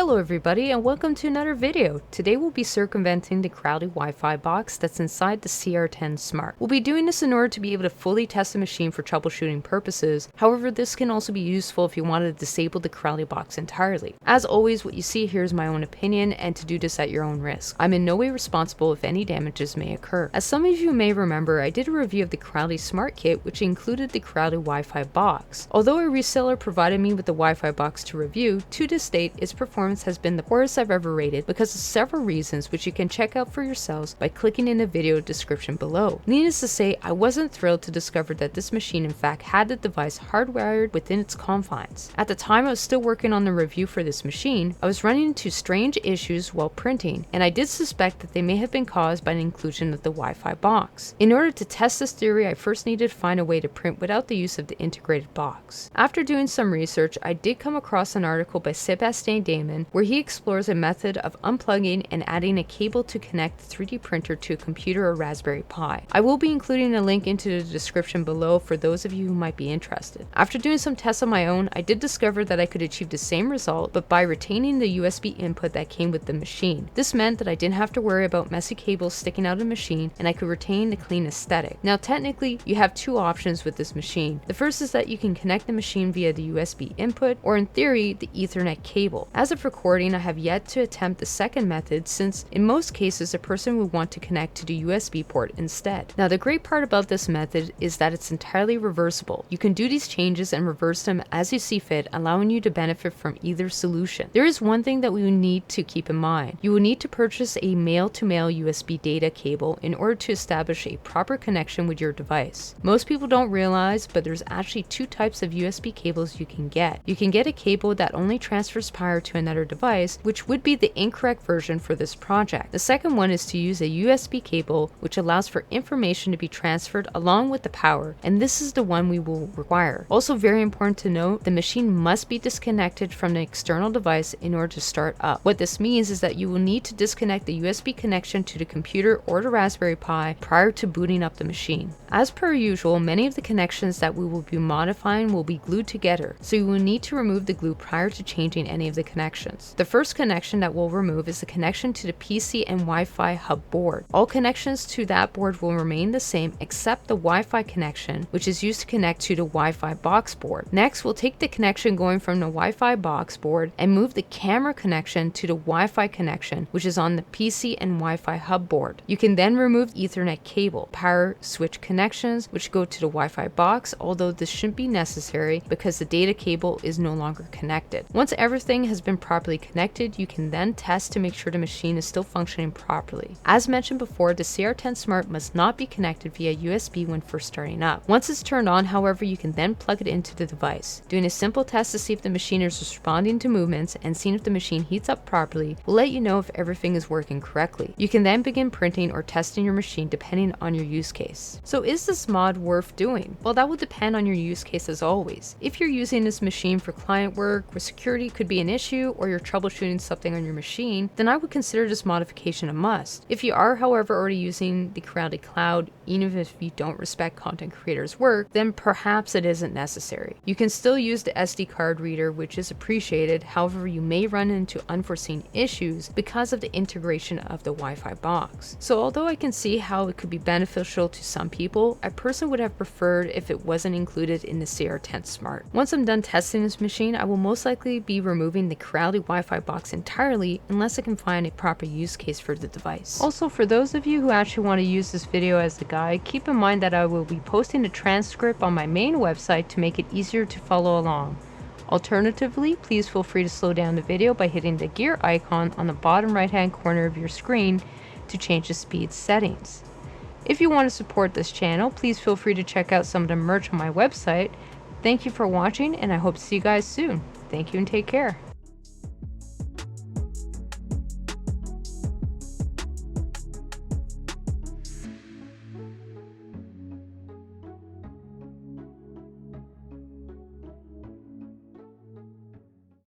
Hello everybody and welcome to another video. Today we'll be circumventing the Crowley Wi-Fi box that's inside the CR10 Smart. We'll be doing this in order to be able to fully test the machine for troubleshooting purposes. However, this can also be useful if you want to disable the Crowley box entirely. As always, what you see here is my own opinion and to do this at your own risk. I'm in no way responsible if any damages may occur. As some of you may remember, I did a review of the Crowley Smart Kit which included the Crowley Wi-Fi box. Although a reseller provided me with the Wi-Fi box to review, to this date its performance has been the poorest I've ever rated because of several reasons which you can check out for yourselves by clicking in the video description below. Needless to say, I wasn't thrilled to discover that this machine in fact had the device hardwired within its confines. At the time I was still working on the review for this machine, I was running into strange issues while printing, and I did suspect that they may have been caused by the inclusion of the Wi-Fi box. In order to test this theory, I first needed to find a way to print without the use of the integrated box. After doing some research, I did come across an article by Sebastien Damon where he explores a method of unplugging and adding a cable to connect the 3D printer to a computer or Raspberry Pi. I will be including a link into the description below for those of you who might be interested. After doing some tests on my own, I did discover that I could achieve the same result but by retaining the USB input that came with the machine. This meant that I didn't have to worry about messy cables sticking out of the machine and I could retain the clean aesthetic. Now technically, you have two options with this machine. The first is that you can connect the machine via the USB input or in theory the Ethernet cable. As of recording, I have yet to attempt the second method since in most cases a person would want to connect to the USB port instead. Now the great part about this method is that it's entirely reversible. You can do these changes and reverse them as you see fit, allowing you to benefit from either solution. There is one thing that we need to keep in mind. You will need to purchase a male-to-male USB data cable in order to establish a proper connection with your device. Most people don't realize, but there's actually two types of USB cables you can get. You can get a cable that only transfers power to another device, which would be the incorrect version for this project. The second one is to use a USB cable which allows for information to be transferred along with the power, and this is the one we will require. Also very important to note, the machine must be disconnected from the external device in order to start up. What this means is that you will need to disconnect the USB connection to the computer or the Raspberry Pi prior to booting up the machine. As per usual, many of the connections that we will be modifying will be glued together, so you will need to remove the glue prior to changing any of the connections. The first connection that we'll remove is the connection to the PC and Wi-Fi hub board. All connections to that board will remain the same except the Wi-Fi connection, which is used to connect to the Wi-Fi box board. Next, we'll take the connection going from the Wi-Fi box board and move the camera connection to the Wi-Fi connection, which is on the PC and Wi-Fi hub board. You can then remove Ethernet cable, power switch connections, which go to the Wi-Fi box, although this shouldn't be necessary because the data cable is no longer connected. Once everything has been properly connected, you can then test to make sure the machine is still functioning properly. As mentioned before, the CR10 Smart must not be connected via USB when first starting up. Once it's turned on, however, you can then plug it into the device. Doing a simple test to see if the machine is responding to movements and seeing if the machine heats up properly will let you know if everything is working correctly. You can then begin printing or testing your machine depending on your use case. So is this mod worth doing? Well, that will depend on your use case as always. If you're using this machine for client work where security could be an issue or you're troubleshooting something on your machine, then I would consider this modification a must. If you are, however, already using the Crowley Cloud, even if you don't respect content creators' work, then perhaps it isn't necessary. You can still use the SD card reader, which is appreciated. However, you may run into unforeseen issues because of the integration of the Wi-Fi box. So although I can see how it could be beneficial to some people, I personally would have preferred if it wasn't included in the CR10 Smart. Once I'm done testing this machine, I will most likely be removing the Crowley Wi-Fi box entirely unless I can find a proper use case for the device. Also, for those of you who actually want to use this video as the guide, keep in mind that I will be posting a transcript on my main website to make it easier to follow along. Alternatively, please feel free to slow down the video by hitting the gear icon on the bottom right hand corner of your screen to change the speed settings. If you want to support this channel, please feel free to check out some of the merch on my website. Thank you for watching and I hope to see you guys soon. Thank you and take care.